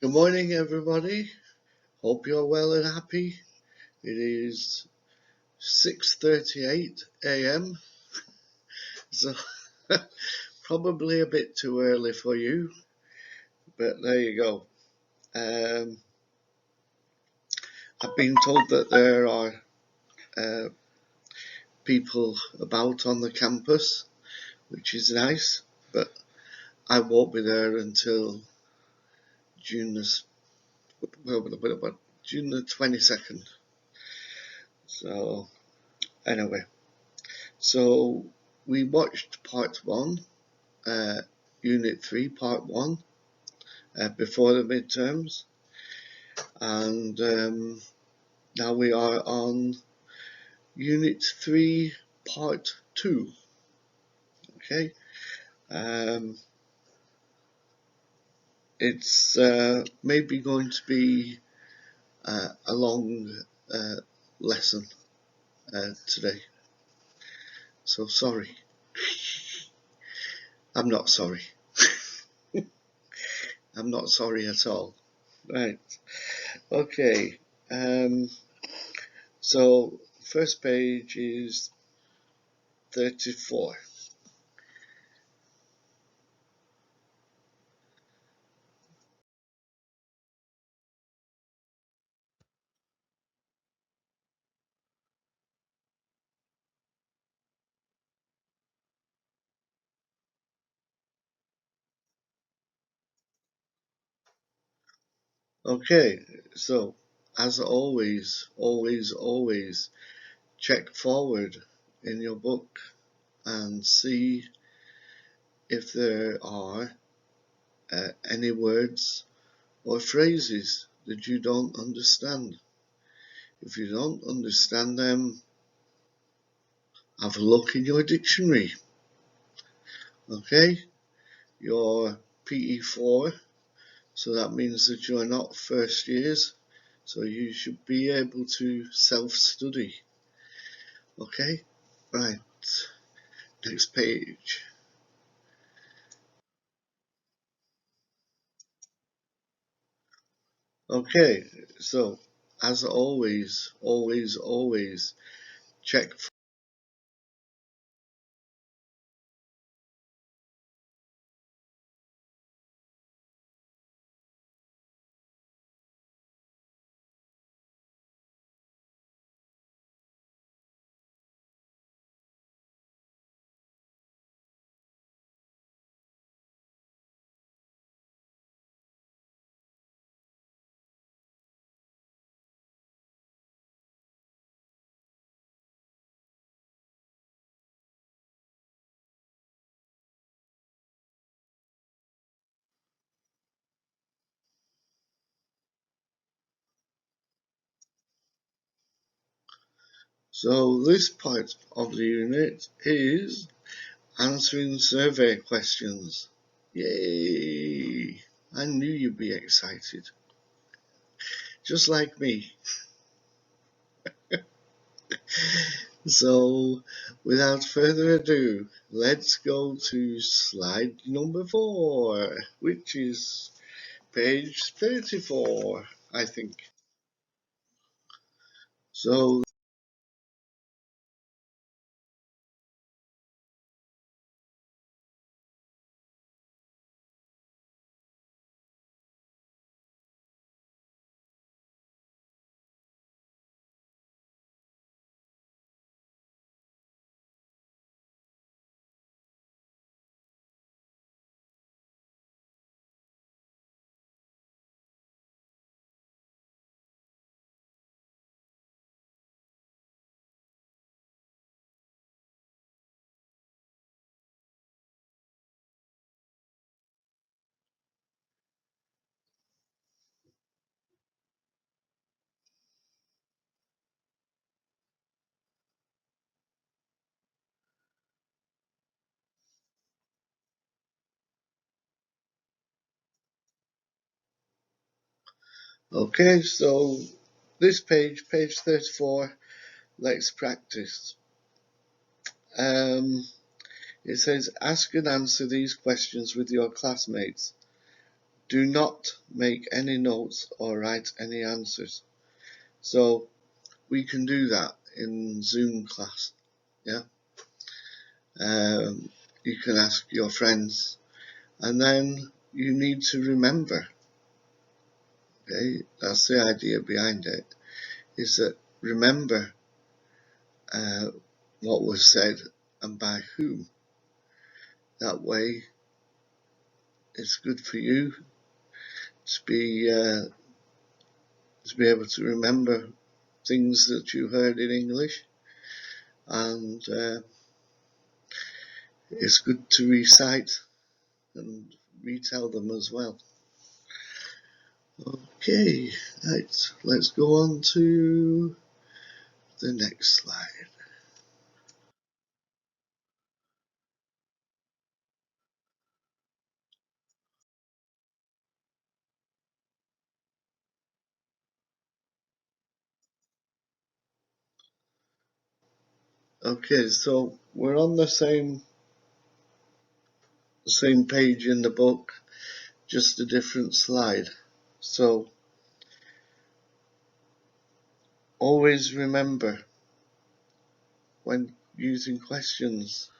Good morning, everybody. Hope you're well and happy. It is 6:38 a.m., so probably a bit too early for you, but there you go. I've been told that there are uh, people about on the campus, which is nice, but I won't be there until June the, June the 22nd. So, anyway, so we watched part one. Unit 3, Part 1, before the midterms, and now we are on Unit 3, Part 2. Okay, it's maybe going to be a long lesson today, so sorry. I'm not sorry. I'm not sorry at all. Right, okay. So first page is 34. Okay, so as always, check forward in your book and see if there are any words or phrases that you don't understand. If you don't understand them, have a look in your dictionary. Okay, you're PE4, so that means that you're not first years, so you should be able to self-study. Okay, right. Next page. Okay, so as always, check. So this part of the unit is answering survey questions. Yay! I knew you'd be excited. Just like me. So, without further ado, let's go to slide number 4, which is page 34, I think. So, okay, so this page 34, let's practice. It says, ask and answer these questions with your classmates. Do not make any notes or write any answers. So we can do that in Zoom class. Yeah. You can ask your friends, and then you need to remember. Okay, that's the idea behind it. Is that remember what was said and by whom. That way, it's good for you to be able to remember things that you heard in English, and it's good to recite and retell them as well. Okay, right, let's go on to the next slide. Okay, so we're on the same page in the book, just a different slide. So always remember when using questions,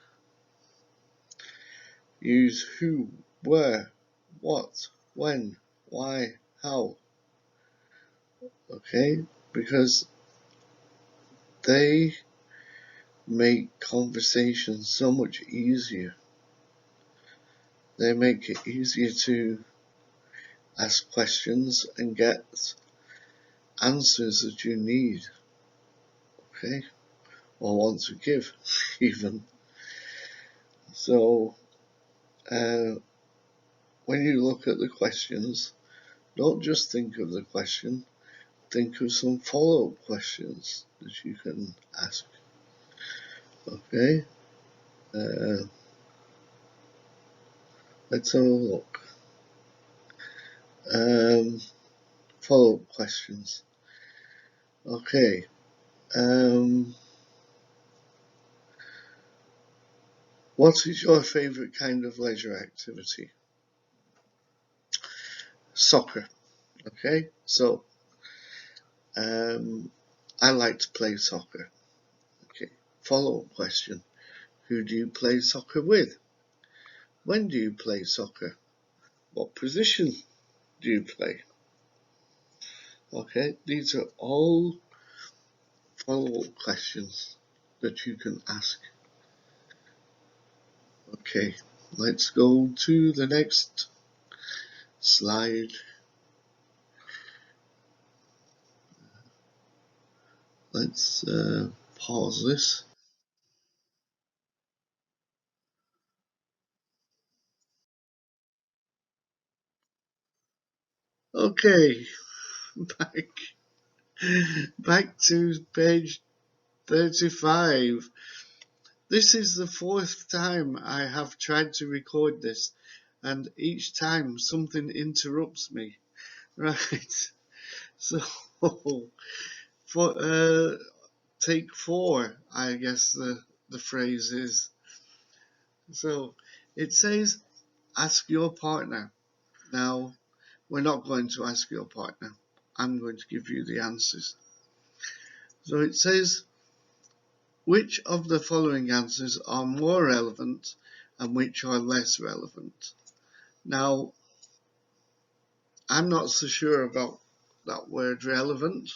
use who, where, what, when, why, how. Okay, because they make conversation so much easier. They make it easier to ask questions and get answers that you need, okay, or want to give, even. So, when you look at the questions, don't just think of the question, think of some follow-up questions that you can ask, okay? Let's have a look. Follow-up questions. Okay. What is your favourite kind of leisure activity? Soccer. Okay, so I like to play soccer. Okay, follow-up question. Who do you play soccer with? When do you play soccer? What position do you play? Okay, these are all follow-up questions that you can ask. Okay, let's go to the next slide. Let's pause this. Okay, back to page 35. This is the fourth time I have tried to record this, and each time something interrupts me. Right, so for take 4, I guess the phrase is. So it says, ask your partner. Now, we're not going to ask your partner. I'm going to give you the answers. So it says, which of the following answers are more relevant and which are less relevant? Now, I'm not so sure about that word relevant.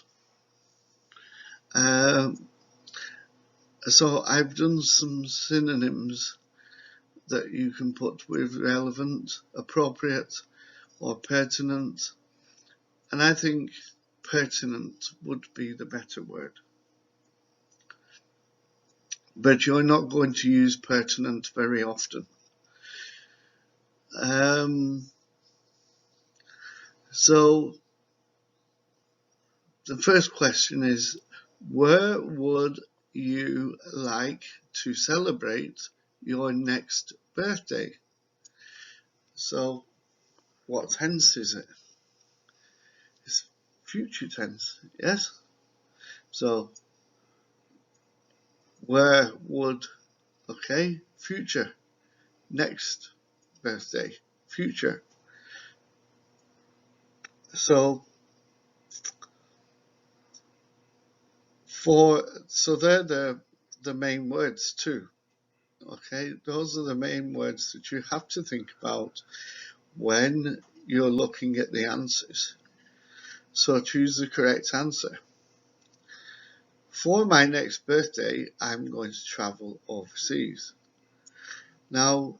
So I've done some synonyms that you can put with relevant, appropriate, or pertinent. And I think pertinent would be the better word. But you're not going to use pertinent very often. So the first question is, where would you like to celebrate your next birthday? So what tense is it? It's future tense, yes? So where would, okay, future, next birthday, future. So they're the main words too. Okay, those are the main words that you have to think about when you're looking at the answers. So choose the correct answer. For my next birthday, I'm going to travel overseas. Now,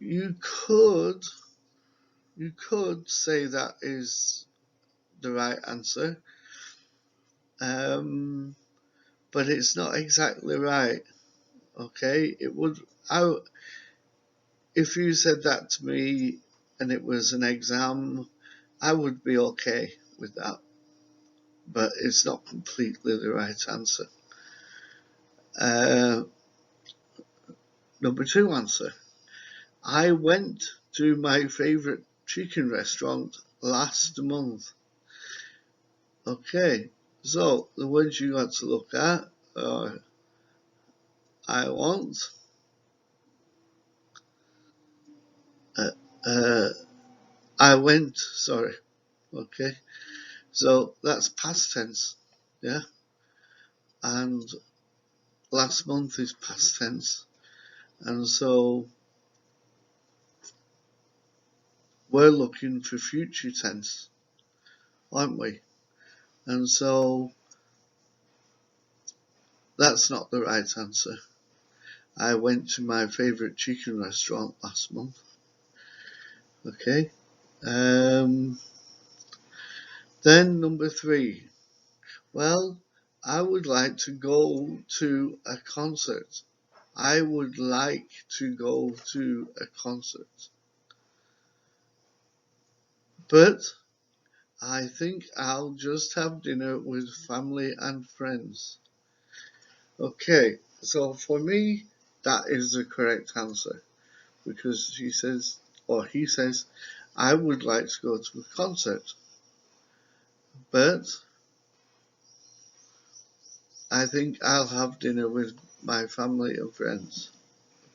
you could say that is the right answer, but it's not exactly right. Okay, if you said that to me and it was an exam, I would be okay with that, but it's not completely the right answer. Number 2 answer. I went to my favourite chicken restaurant last month. Okay, so the words you got to look at are I want, uh, uh, I went, sorry. Okay, so that's past tense, yeah, and last month is past tense, and so we're looking for future tense, aren't we? And so that's not the right answer. I went to my favourite chicken restaurant last month. Okay. Then number 3. Well, I would like to go to a concert. I would like to go to a concert. But I think I'll just have dinner with family and friends. Okay, so for me, that is the correct answer. Because he says, I would like to go to a concert. But I think I'll have dinner with my family and friends.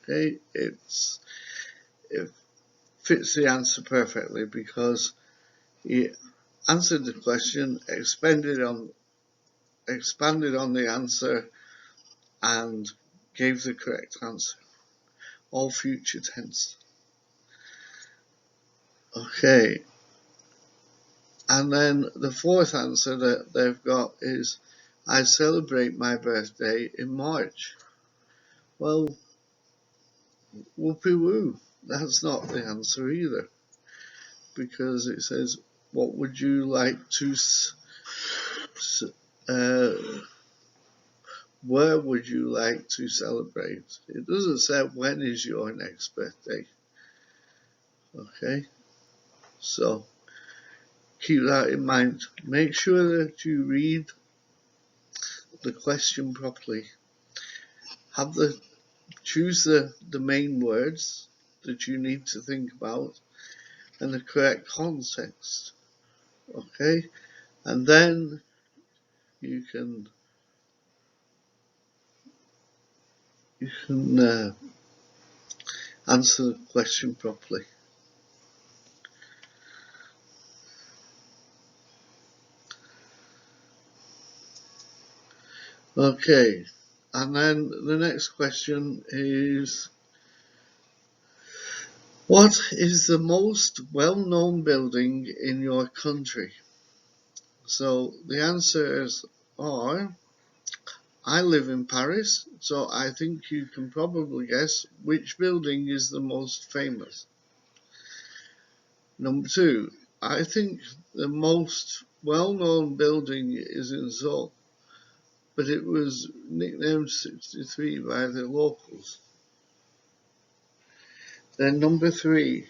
Okay, it fits the answer perfectly because he answered the question, expanded on the answer, and gave the correct answer. All future tense. Okay, and then the 4th answer that they've got is I celebrate my birthday in March. Well, whoopee woo. That's not the answer either, because it says, what would you like to, where would you like to celebrate? It doesn't say when is your next birthday. Okay, so keep that in mind. Make sure that you read the question properly. Choose the main words that you need to think about and the correct context. Okay, and then you can answer the question properly. Okay, and then the next question is, what is the most well-known building in your country? So the answers are, I live in Paris, so I think you can probably guess which building is the most famous. Number 2, I think the most well-known building is in Seoul, but it was nicknamed 63 by the locals. Then number 3,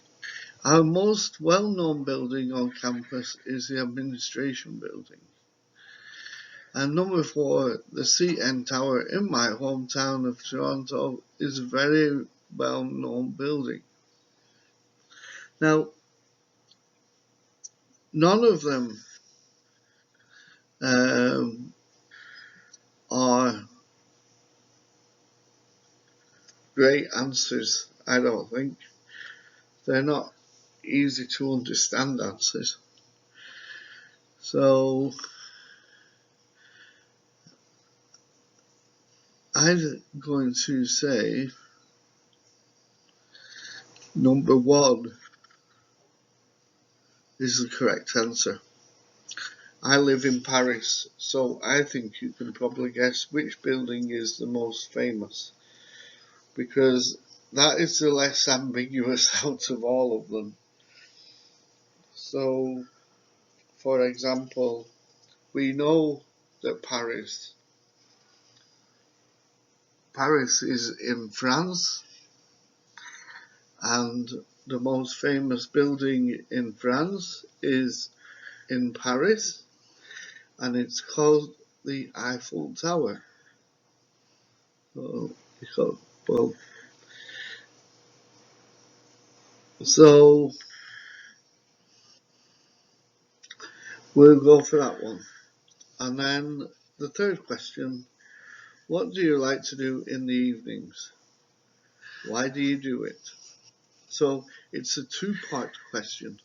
our most well-known building on campus is the administration building. And number 4, the CN Tower in my hometown of Toronto is a very well-known building. Now, none of them are great answers, I don't think. They're not easy to understand answers. So I'm going to say number 1 is the correct answer. I live in Paris, so I think you can probably guess which building is the most famous, because that is the less ambiguous out of all of them. So, for example, we know that Paris is in France, and the most famous building in France is in Paris, and it's called the Eiffel Tower. Oh, well, so we'll go for that one. And then the third question, what do you like to do in the evenings? Why do you do it? So it's a two-part question.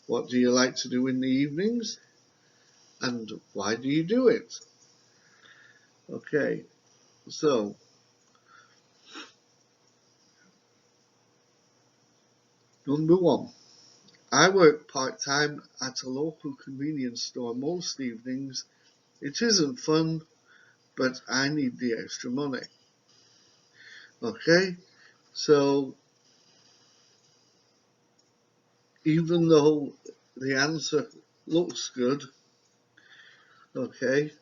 What do you like to do in the evenings? And why do you do it? Okay, so number 1. I work part-time at a local convenience store most evenings. It isn't fun, but I need the extra money. Okay, so even though the answer looks good, okay,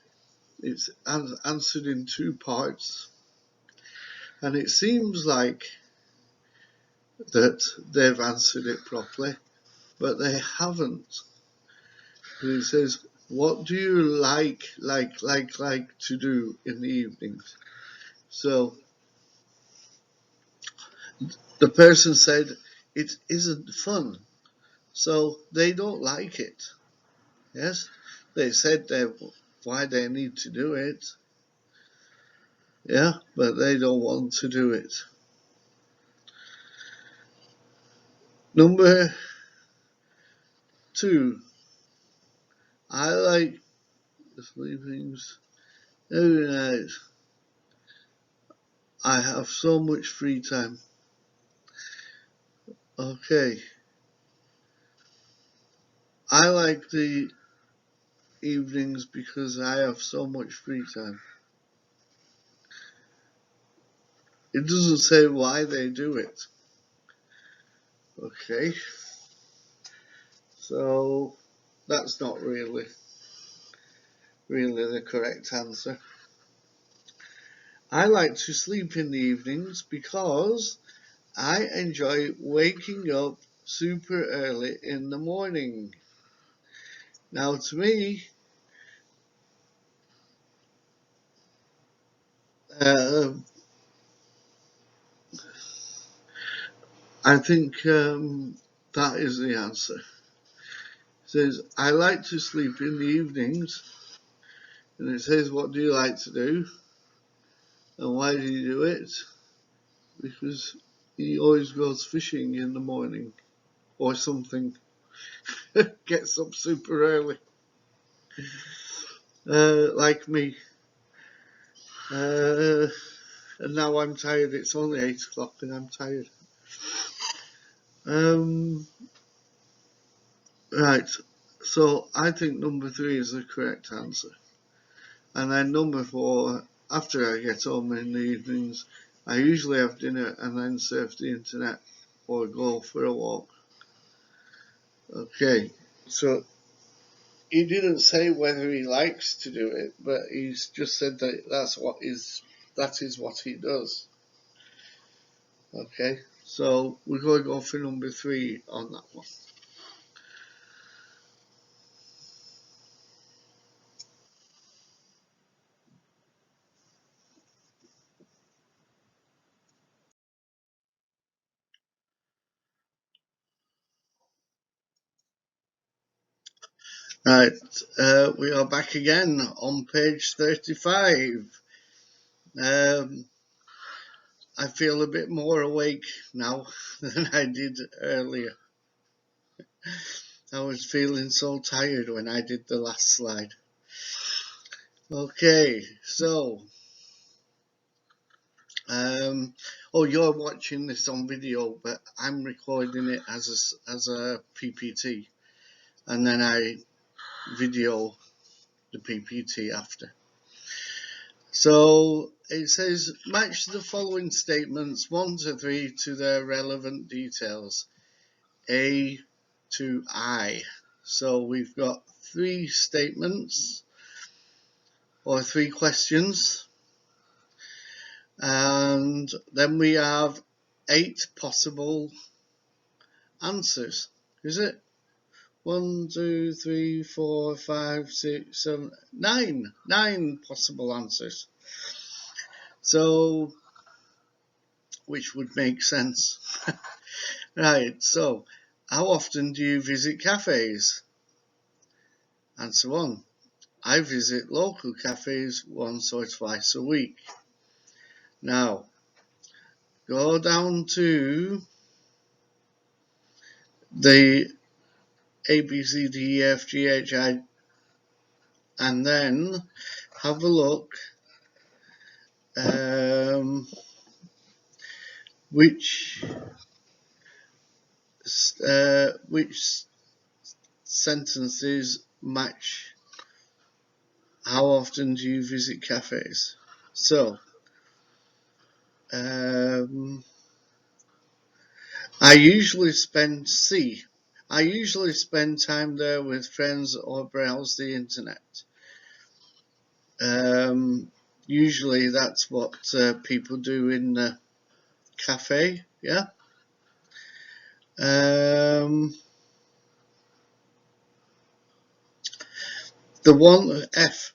it's answered in 2 parts, and it seems like that they've answered it properly, but they haven't. It says, what do you like to do in the evenings? So the person said it isn't fun, so they don't like it. Yes, they said why they need to do it. Yeah, but they don't want to do it. Number 2, I like the sleepings every night. I have so much free time. Okay, I like the evenings because I have so much free time. It doesn't say why they do it. Okay, so that's not really the correct answer. I like to sleep in the evenings because I enjoy waking up super early in the morning. Now, to me, uh, I think that is the answer. It says, I like to sleep in the evenings, and it says, what do you like to do? And why do you do it? Because he always goes fishing in the morning or something. Gets up super early. Like me. And now I'm tired. It's only 8 o'clock and I'm tired. Right. So I think number 3 is the correct answer. And then number 4, after I get home in the evenings, I usually have dinner and then surf the internet or go for a walk. Okay, so he didn't say whether he likes to do it, but he's just said that that is what he does. Okay, so we're going to go for number 3 on that one. Right, we are back again on page 35. I feel a bit more awake now than I did earlier. I was feeling so tired when I did the last slide. Okay, so you're watching this on video, but I'm recording it as a PPT, and then I video the PPT after. So it says match the following statements 1 to 3 to their relevant details, A to I. So we've got 3 statements or 3 questions, and then we have 8 possible answers. Is it 1, 2, 3, 4, 5, 6, 7, 9? 9 possible answers. So, which would make sense. Right, so how often do you visit cafes? Answer 1. I visit local cafes once or twice a week. Now, go down to the A, B, C, D, E, F, G, H, I, and then have a look which sentences match how often do you visit cafes. So I usually spend time there with friends or browse the internet. Usually that's what people do in the cafe, yeah. The one F,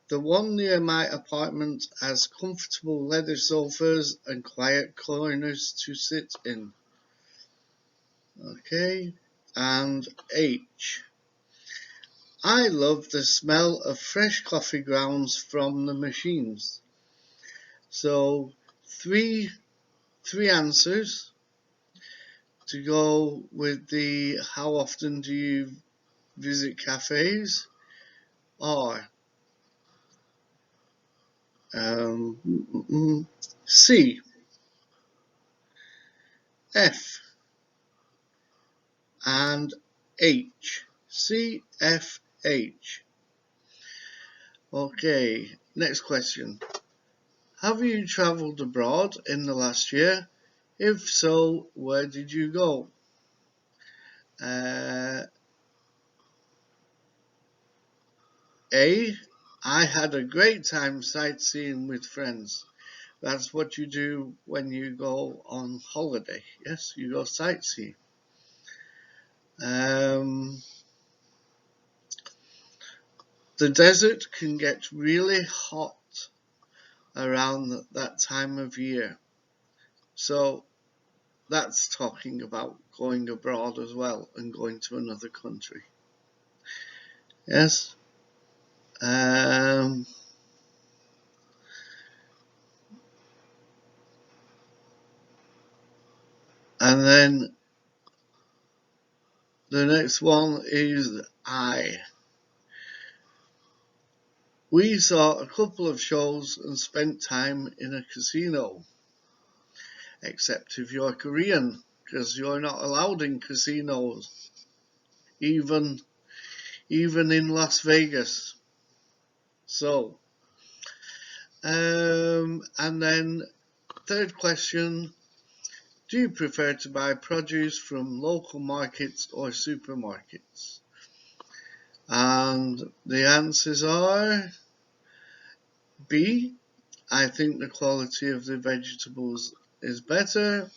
the one near my apartment has comfortable leather sofas and quiet corners to sit in. Okay, and H. I love the smell of fresh coffee grounds from the machines. So three answers to go with the how often do you visit cafes are C, F, and H. C, F, H. Okay, next question. Have you travelled abroad in the last year? If so, where did you go? A, I had a great time sightseeing with friends. That's what you do when you go on holiday. Yes, you go sightseeing. The desert can get really hot around that time of year. So that's talking about going abroad as well and going to another country. Yes. And then the next one is I. We saw a couple of shows and spent time in a casino. Except if you're Korean, because you're not allowed in casinos, even in Las Vegas. So, and then third question, do you prefer to buy produce from local markets or supermarkets? And the answers are B, I think the quality of the vegetables is better.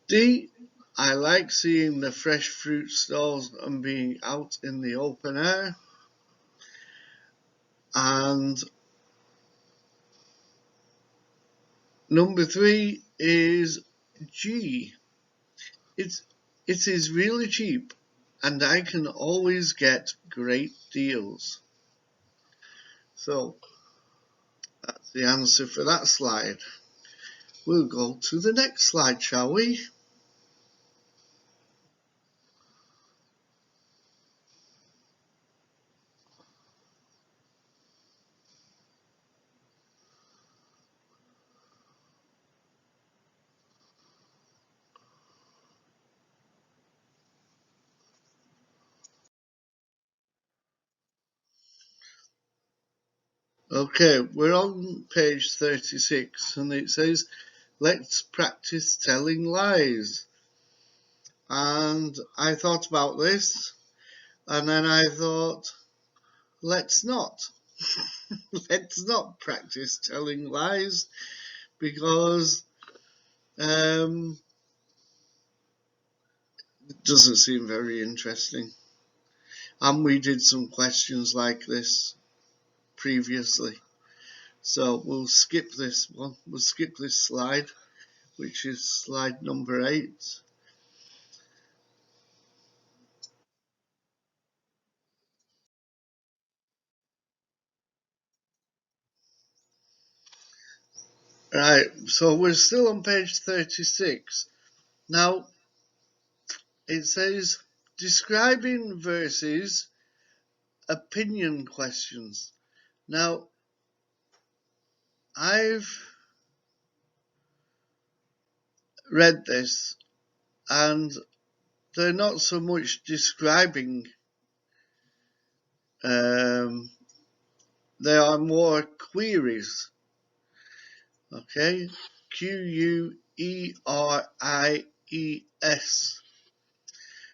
D, I like seeing the fresh fruit stalls and being out in the open air. And number 3 is G. It is really cheap and I can always get great deals. So that's the answer for that slide. We'll go to the next slide, shall we? Okay, we're on page 36 and it says, let's practice telling lies. And I thought about this and then I thought, let's not. Let's not practice telling lies because it doesn't seem very interesting. And we did some questions like this previously. So we'll skip this one. We'll skip this slide, which is slide number 8. Right, so we're still on page 36. Now, it says describing versus opinion questions. Now, I've read this and they're not so much describing, they are more queries. Okay, Queries.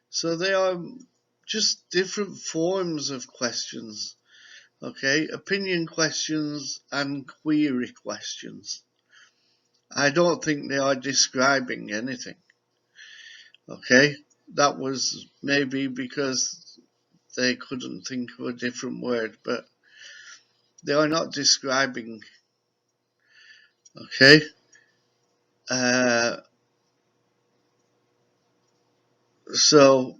So they are just different forms of questions. Okay, opinion questions and query questions. I don't think they are describing anything. Okay, that was maybe because they couldn't think of a different word, but they are not describing. Okay, so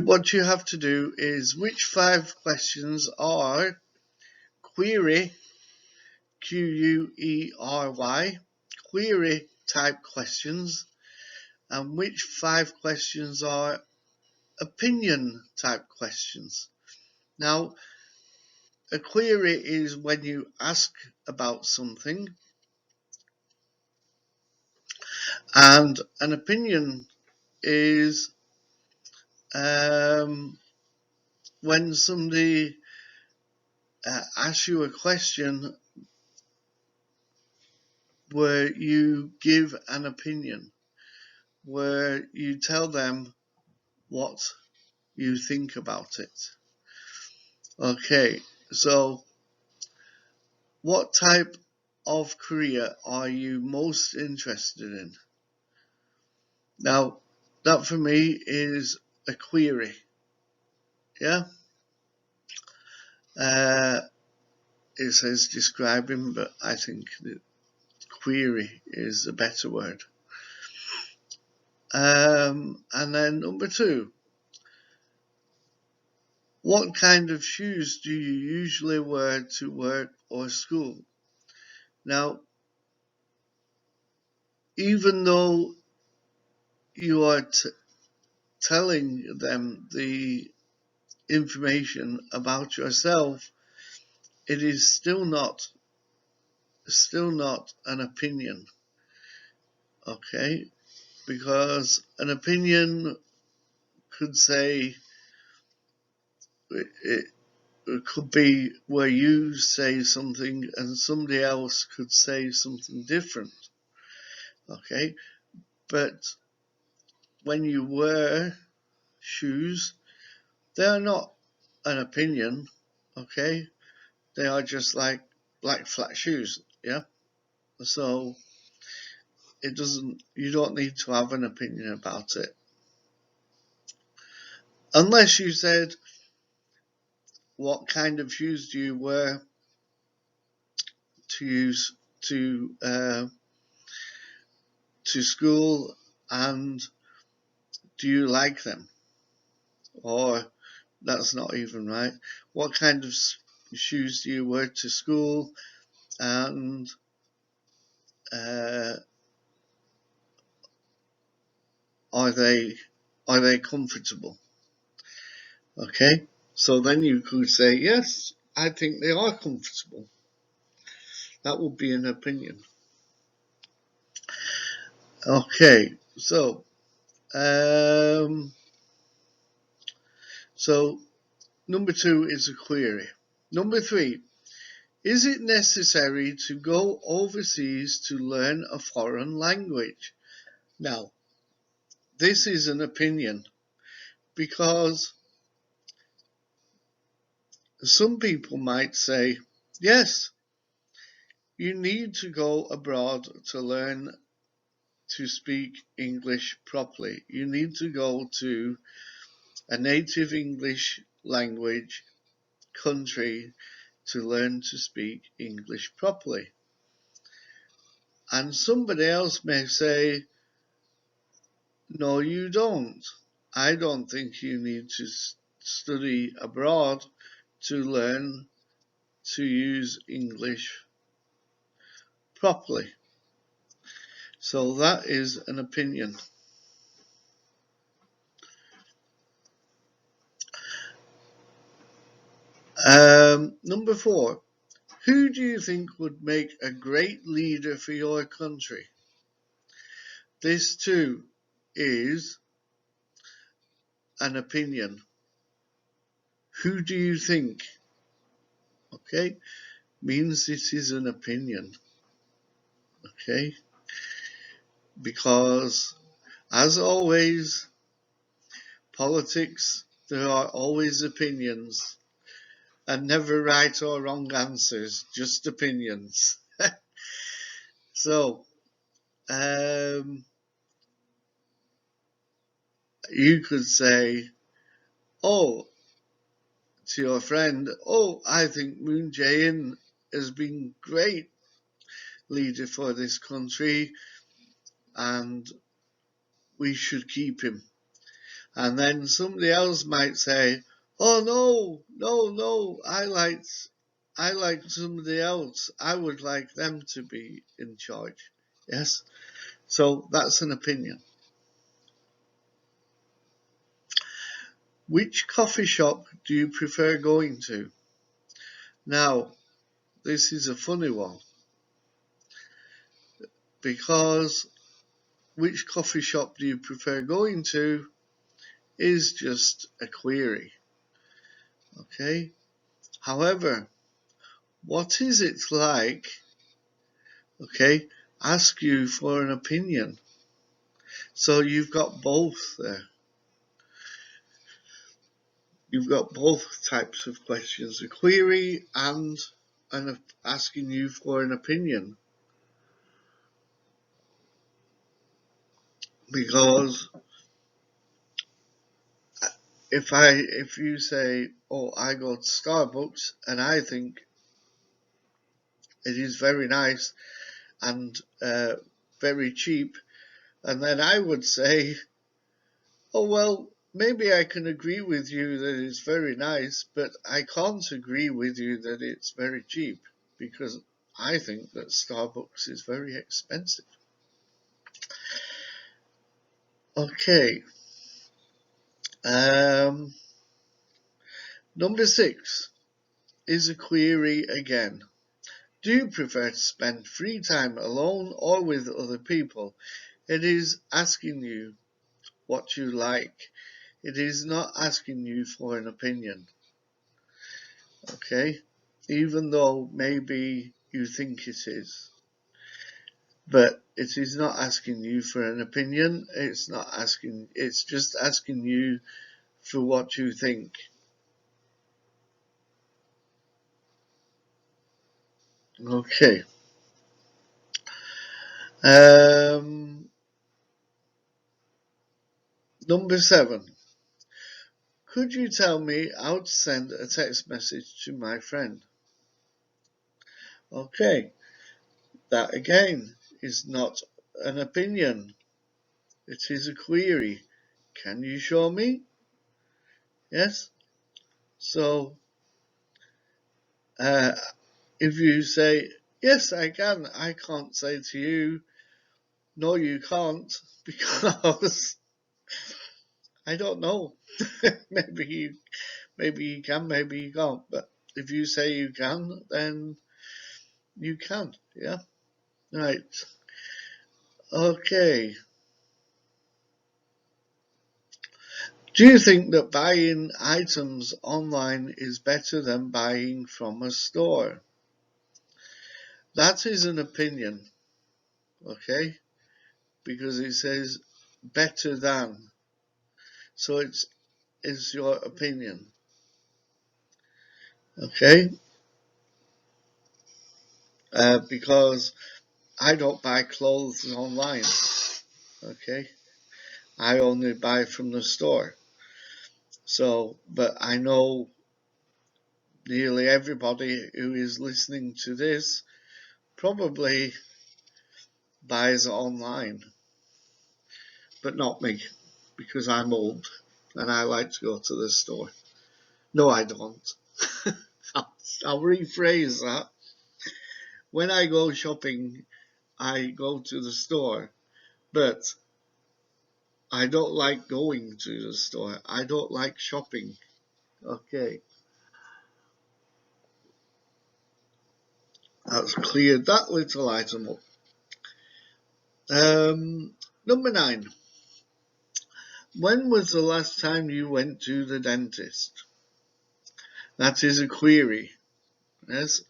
what you have to do is which 5 questions are query, Query, query type questions, and which 5 questions are opinion type questions. Now, a query is when you ask about something, and an opinion is when somebody asks you a question where you give an opinion, where you tell them what you think about it. Okay, so what type of career are you most interested in? Now, that for me is a query. Yeah. It says describing, but I think the query is a better word. And then number 2, what kind of shoes do you usually wear to work or school? Now, even though you are telling them the information about yourself, it is still not an opinion. Okay, because an opinion could say it could be where you say something and somebody else could say something different. Okay, but when you wear shoes, they are not an opinion. Okay, they are just like black flat shoes. Yeah, so you don't need to have an opinion about it unless you said, what kind of shoes do you wear to use to school, and do you like them? Or that's not even right. What kind of shoes do you wear to school, and are they comfortable? Okay, so then you could say, yes, I think they are comfortable. That would be an opinion. Okay, so number 2 is a query. Number 3, is it necessary to go overseas to learn a foreign language? Now, this is an opinion, because some people might say, yes, you need to go abroad to learn to speak English properly. You need to go to a native English language country to learn to speak English properly. And somebody else may say, no, you don't. I don't think you need to study abroad to learn to use English properly. So that is an opinion. Number 4, who do you think would make a great leader for your country? This too is an opinion. Who do you think? Okay, means it is an opinion. Okay, because as always, politics, there are always opinions and never right or wrong answers, just opinions. So, you could say, oh, to your friend, oh, I think Moon Jae-in has been great leader for this country and we should keep him. And then somebody else might say, oh no, I like somebody else. I would like them to be in charge. Yes? So that's an opinion. Which coffee shop do you prefer going to? Now, this is a funny one, because which coffee shop do you prefer going to is just a query. Okay? However, what is it like, okay, ask you for an opinion. So you've got both there. You've got both types of questions, a query and asking you for an opinion. Because if you say, oh, I go to Starbucks and I think it is very nice and very cheap, and then I would say, oh, well, maybe I can agree with you that it's very nice, but I can't agree with you that it's very cheap, because I think that Starbucks is very expensive. Okay. Number 6 is a query again. Do you prefer to spend free time alone or with other people? It is asking you what you like. It is not asking you for an opinion. Okay? Even though maybe you think it is. But it is not asking you for an opinion. It's just asking you for what you think. Okay. Number 7. Could you tell me how to send a text message to my friend? Okay. That again is not an opinion. It is a query. Can you show me? Yes? So, if you say, yes, I can, I can't say to you, no, you can't, because I don't know. maybe you can, maybe you can't. But if you say you can, then you can. Yeah? Right. Okay. Do you think that buying items online is better than buying from a store? That is an opinion, okay? Because it says better than. So it's your opinion, okay? Because I don't buy clothes online, okay? I only buy from the store. So, but I know nearly everybody who is listening to this probably buys online, but not me, because I'm old and I like to go to the store. No, I don't. I'll rephrase that. When I go shopping, I go to the store, but I don't like going to the store. I don't like shopping. Okay, that's cleared that little item up. Number 9. When was the last time you went to the dentist? That is a query. Yes,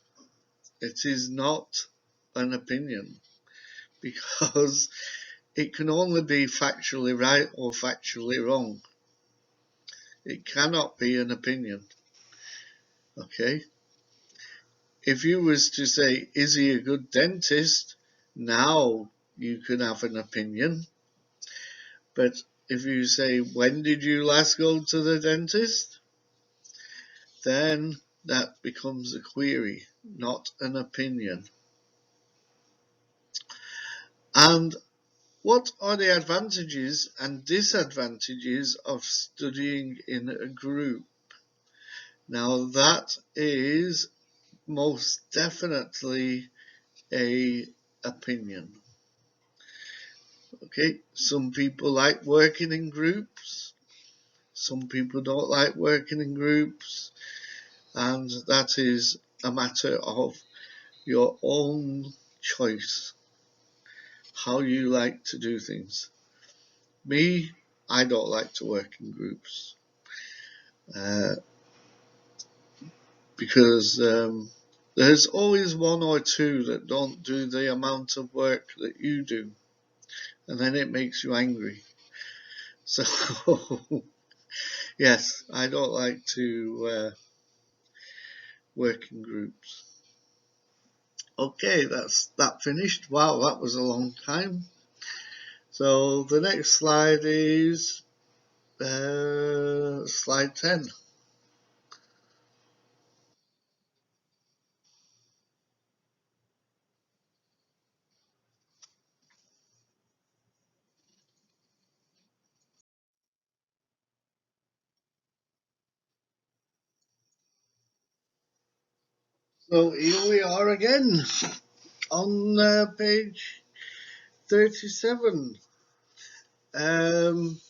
it is not an opinion because it can only be factually right or factually wrong. It cannot be an opinion. Okay? If you was to say, is he a good dentist? Now you could have an opinion. But if you say, when did you last go to the dentist? Then that becomes a query, not an opinion. And what are the advantages and disadvantages of studying in a group? Now that is most definitely a opinion. Okay, some people like working in groups, some people don't like working in groups, and that is a matter of your own choice, how you like to do things. Me, I don't like to work in groups because there's always one or two that don't do the amount of work that you do, and then it makes you angry. So, yes, I don't like to work in groups. Okay, that's that finished. Wow, that was a long time. So the next slide is slide 10. So here we are again on page 37. Um,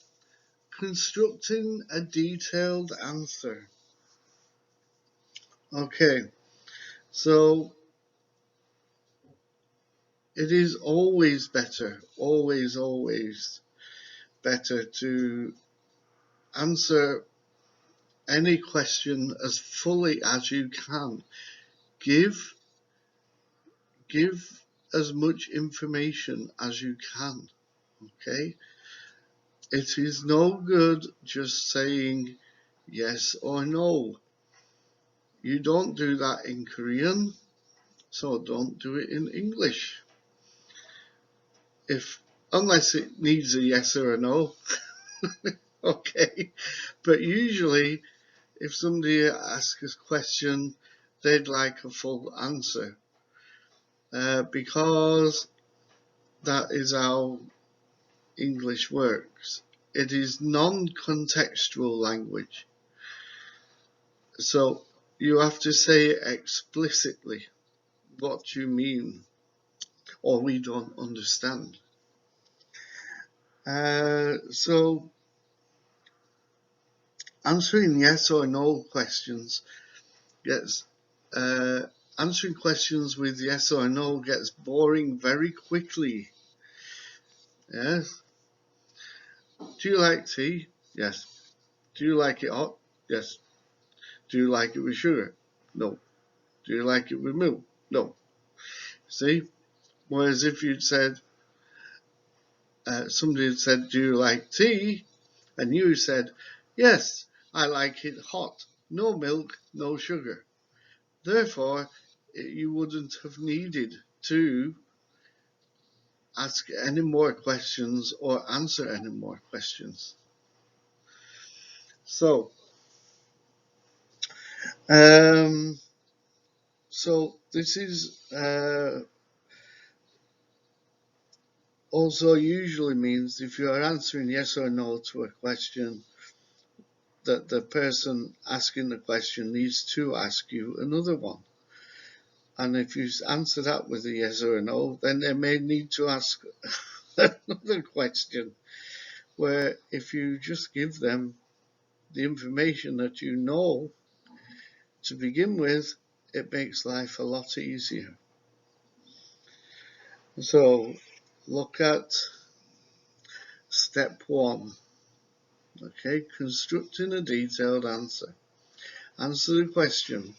constructing a detailed answer. Okay, so it is always better, always better to answer any question as fully as you can. Give as much information as you can. Okay, it is no good just saying yes or no. You don't do that in Korean, so don't do it in English. Unless it needs a yes or a no. Okay, but usually if somebody asks a question, they'd like a full answer because that is how English works. It is non-contextual language, so you have to say explicitly what you mean or we don't understand. So answering yes or no questions gets answering questions with yes or no gets boring very quickly. Yes. Do you like tea? Yes. Do you like it hot? Yes. Do you like it with sugar? No. Do you like it with milk? No. See? Whereas if you'd said, somebody had said, do you like tea? And you said, yes, I like it hot. No milk, no sugar. Therefore, you wouldn't have needed to ask any more questions or answer any more questions. So, this is also usually means if you are answering yes or no to a question, that the person asking the question needs to ask you another one. And if you answer that with a yes or a no, then they may need to ask another question, where if you just give them the information that you know to begin with, it makes life a lot easier. So look at step 1. Okay, constructing a detailed answer. Answer the question.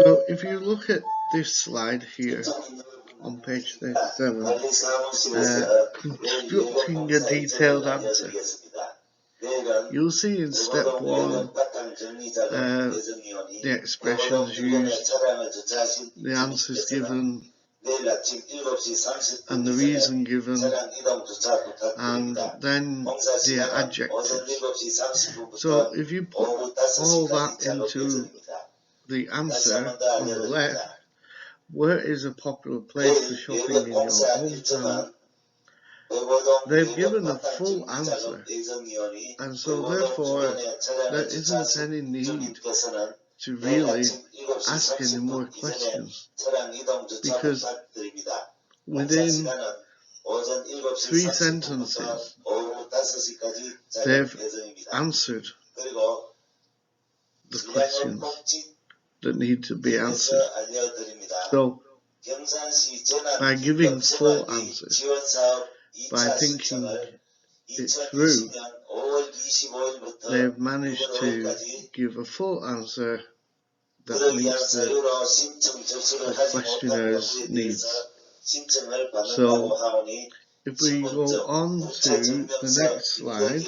So if you look at this slide here on page 37, constructing a detailed answer, you'll see in step 1 the expressions used, the answers given, and the reason given, and then the adjectives. So if you put all that into the answer on the left, where is a popular place for shopping in your hometown? They've given a full answer, and so therefore there isn't any need to really ask any more questions, because within 3 sentences they've answered the questions that need to be answered. So by giving full answers, by thinking it through, they've managed to give a full answer that meets the questioner's needs. So if we go on to the next slide,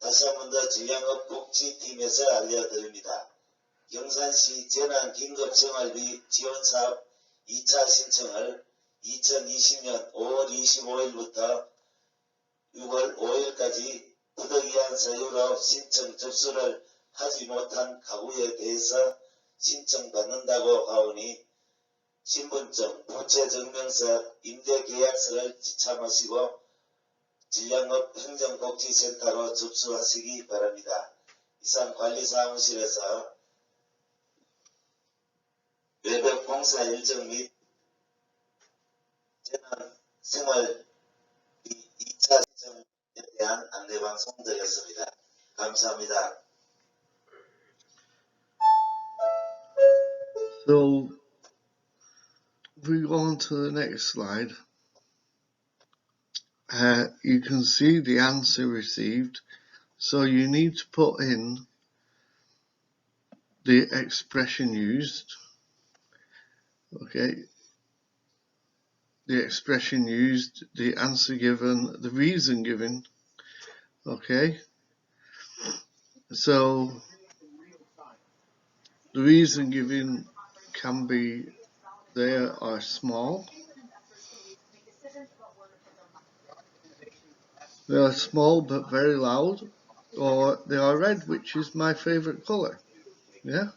다시 한 번 더 질량업복지팀에서 알려드립니다. 경산시 재난긴급생활비 지원사업 2차 신청을 2020년 5월 25일부터 6월 5일까지 부득이한 사유로 신청 접수를 하지 못한 가구에 대해서 신청받는다고 하오니 신분증, 부채증명서, 임대계약서를 지참하시고 질량업 행정복지센터로 접수하시기 바랍니다. 이상 관리사무실에서 외벽 공사 일정 및 재난생활비 2차 신청에 대한 안내방송드렸습니다. 감사합니다. So we go on to the next slide. You can see the answer received, so you need to put in the expression used, okay, the expression used, the answer given, the reason given, okay. So the reason given can be they are small, they are small but very loud, or they are red, which is my favorite color. Yeah.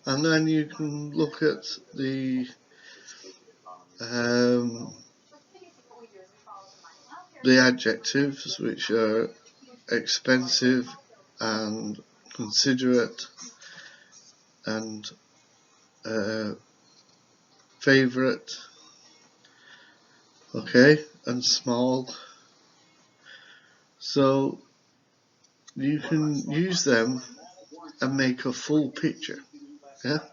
And then you can look at the adjectives, which are expensive and considerate and favorite, okay, and small. So you can use them and make a full picture. Yeah.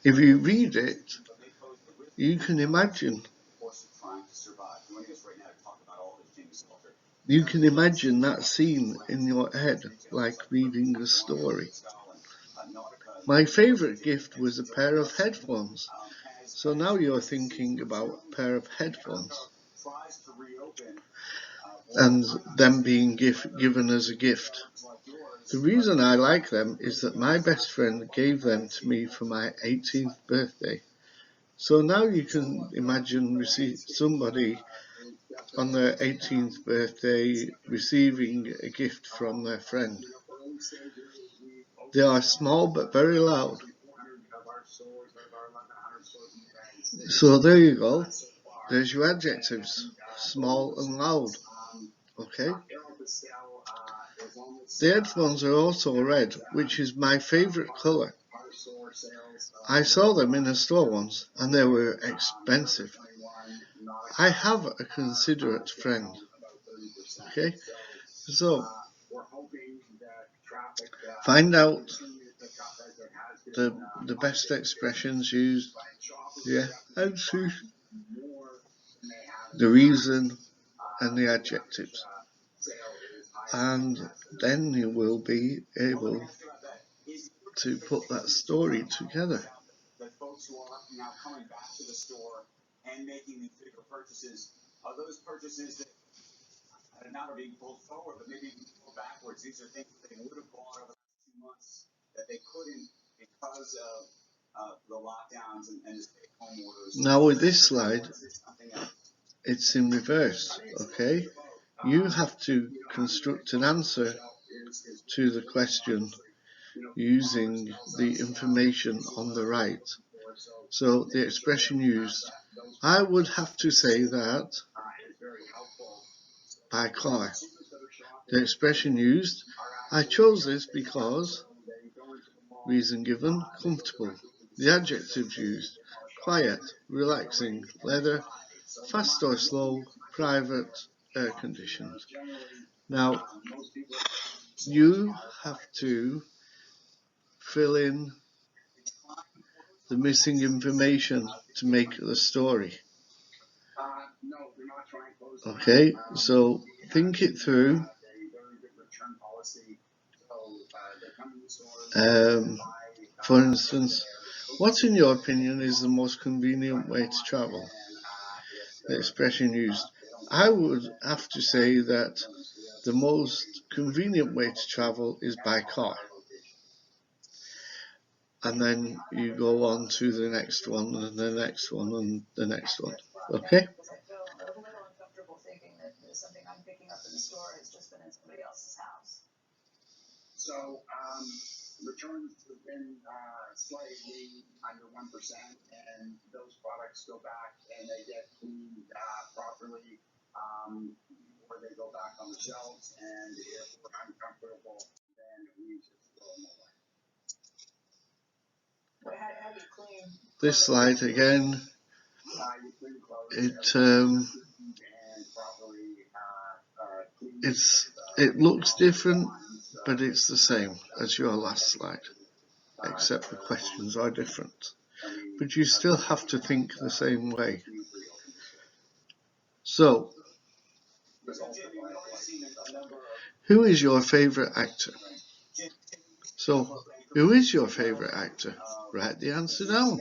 If you read it, you can imagine. You can imagine that scene in your head, like reading a story. My favorite gift was a pair of headphones. So now you're thinking about a pair of headphones and them being given as a gift. The reason I like them is that my best friend gave them to me for my 18th birthday. So now you can imagine somebody on their 18th birthday receiving a gift from their friend. They are small but very loud. So there you go. There's your adjectives, small and loud. Okay. The headphones are also red, which is my favorite color. I saw them in a store once and they were expensive. I have a considerate friend. Okay, so find out the best expressions used, yeah, and see the reason and the adjectives, and then you will be able to put that story together. Folks who are now coming back to the store and making these bigger purchases, are those purchases that not are being pulled forward, but maybe being pulled backwards? These are things that they would have bought over the last 2 months that they couldn't because of the lockdowns and the stay-home orders. Now with this slide, it's in reverse, okay? You have to construct an answer to the question using the information on the right. So the expression used, I would have to say that by car. The expression used, I chose this because, reason given, comfortable. The adjectives used, quiet, relaxing, leather, fast or slow, private, air conditioned. Now, you have to fill in the missing information to make the story. Okay, so think it through. For instance, what in your opinion is the most convenient way to travel? The expression used, I would have to say that the most convenient way to travel is by car. And then you go on to the next one and the next one and the next one. Okay? So returns have been slightly under 1%, and those products go back and they get cleaned properly before they go back on the shelves. And if we're uncomfortable, then we just throw them away. This slide again, it looks different, but it's the same as your last slide, except the questions are different. But you still have to think the same way. So, who is your favorite actor? So, who is your favorite actor? Write the answer down.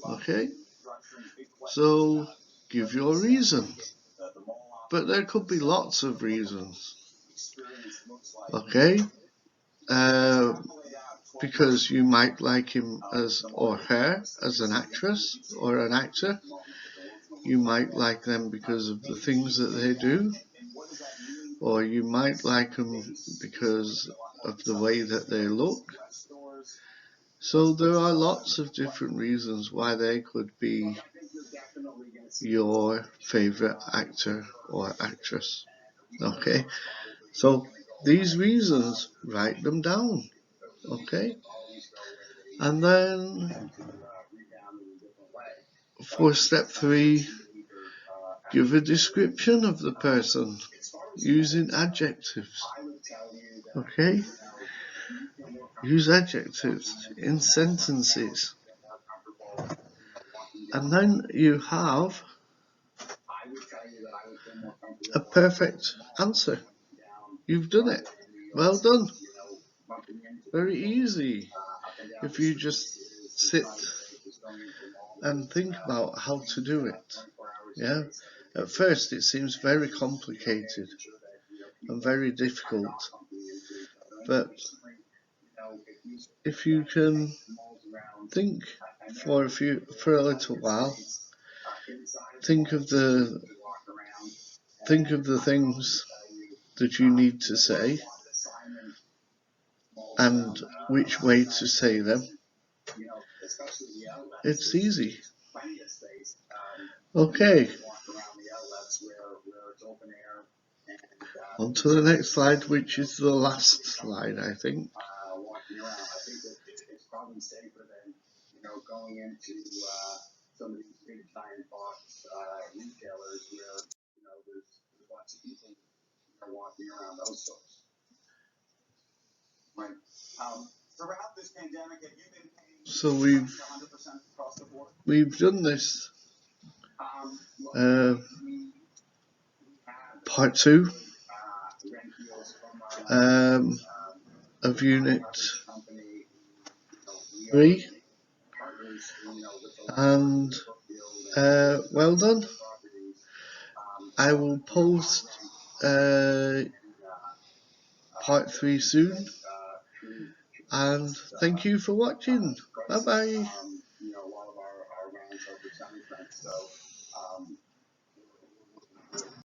Okay? So, give your reason. But there could be lots of reasons. Okay? Because you might like him as or her as an actress or an actor. You might like them because of the things that they do, or you might like them because of the way that they look. So there are lots of different reasons why they could be your favorite actor or actress. Okay, so these reasons, write them down. Okay, and then for step 3, give a description of the person using adjectives. Okay, use adjectives in sentences, and then you have a perfect answer. You've done it. Well done. Very easy if you just sit and think about how to do it. Yeah. At first it seems very complicated and very difficult, but if you can think for a little while, think of the things that you need to say and which way to say them. It's easy. Okay. On to the next slide, which is the last slide, I think. It's probably safer than going into some of these big giant box retailers where there's lots of people walking around those stores. Right. Throughout this pandemic, have you been paying? So we've done this part 2 of Unit 3, and well done. I will post part 3 soon, and thank you for watching. Bye bye.